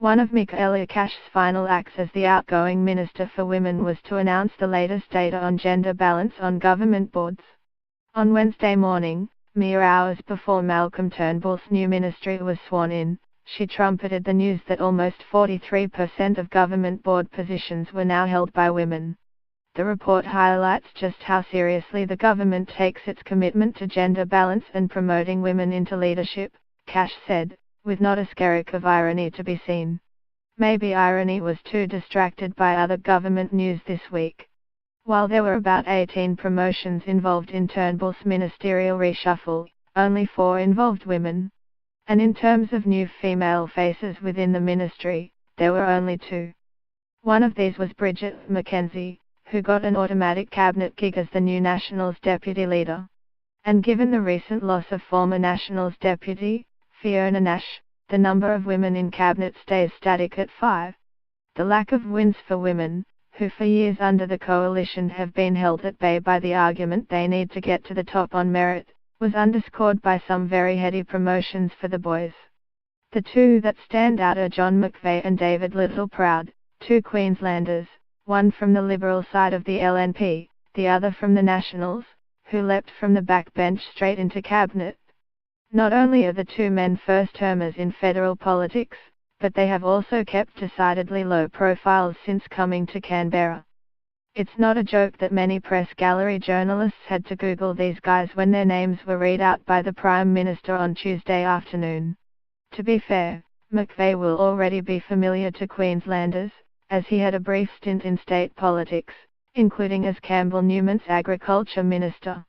One of Michaela Cash's final acts as the outgoing Minister for Women was to announce the latest data on gender balance on government boards. On Wednesday morning, mere hours before Malcolm Turnbull's new ministry was sworn in, she trumpeted the news that almost 43% of government board positions were now held by women. The report highlights just how seriously the government takes its commitment to gender balance and promoting women into leadership, Cash said, with not a skerrick of irony to be seen. Maybe irony was too distracted by other government news this week. While there were about 18 promotions involved in Turnbull's ministerial reshuffle, only 4 involved women. And in terms of new female faces within the ministry, there were only 2. One of these was Bridget Mackenzie, who got an automatic cabinet gig as the new Nationals deputy leader. And given the recent loss of former Nationals deputy, Fiona Nash, the number of women in cabinet stays static at 5. The lack of wins for women, who for years under the coalition have been held at bay by the argument they need to get to the top on merit, was underscored by some very heady promotions for the boys. The 2 that stand out are John McVeigh and David Littleproud, 2 Queenslanders, one from the Liberal side of the LNP, the other from the Nationals, who leapt from the backbench straight into cabinet. Not only are the 2 men first-termers in federal politics, but they have also kept decidedly low profiles since coming to Canberra. It's not a joke that many press gallery journalists had to Google these guys when their names were read out by the Prime Minister on Tuesday afternoon. To be fair, McVeigh will already be familiar to Queenslanders, as he had a brief stint in state politics, including as Campbell Newman's Agriculture Minister.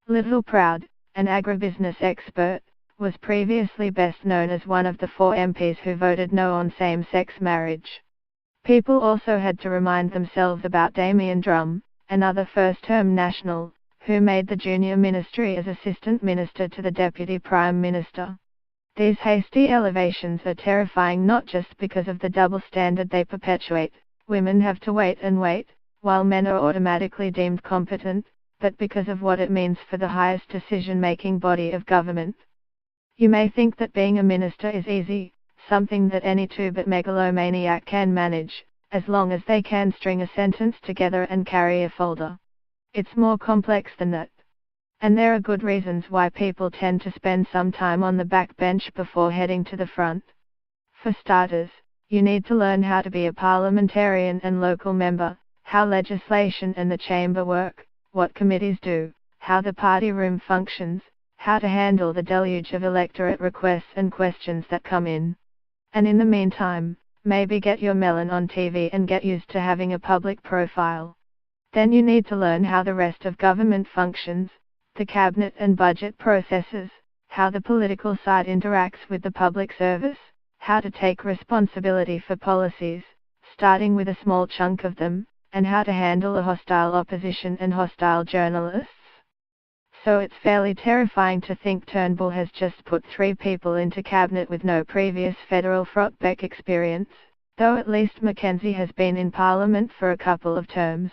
Littleproud, an agribusiness expert, was previously best known as one of the 4 MPs who voted no on same-sex marriage. People also had to remind themselves about Damien Drum, another first-term National, who made the junior ministry as Assistant Minister to the Deputy Prime Minister. These hasty elevations are terrifying not just because of the double standard they perpetuate, women have to wait and wait, while men are automatically deemed competent, but because of what it means for the highest decision-making body of government. You may think that being a minister is easy, something that any 2-bit megalomaniac can manage, as long as they can string a sentence together and carry a folder. It's more complex than that. And there are good reasons why people tend to spend some time on the backbench before heading to the front. For starters, you need to learn how to be a parliamentarian and local member, how legislation and the chamber work, what committees do, how the party room functions, how to handle the deluge of electorate requests and questions that come in. And in the meantime, maybe get your melon on TV and get used to having a public profile. Then you need to learn how the rest of government functions, the cabinet and budget processes, how the political side interacts with the public service, how to take responsibility for policies, starting with a small chunk of them, and how to handle a hostile opposition and hostile journalists. So it's fairly terrifying to think Turnbull has just put 3 people into cabinet with no previous federal frotbeck experience, though at least Mackenzie has been in Parliament for a couple of terms.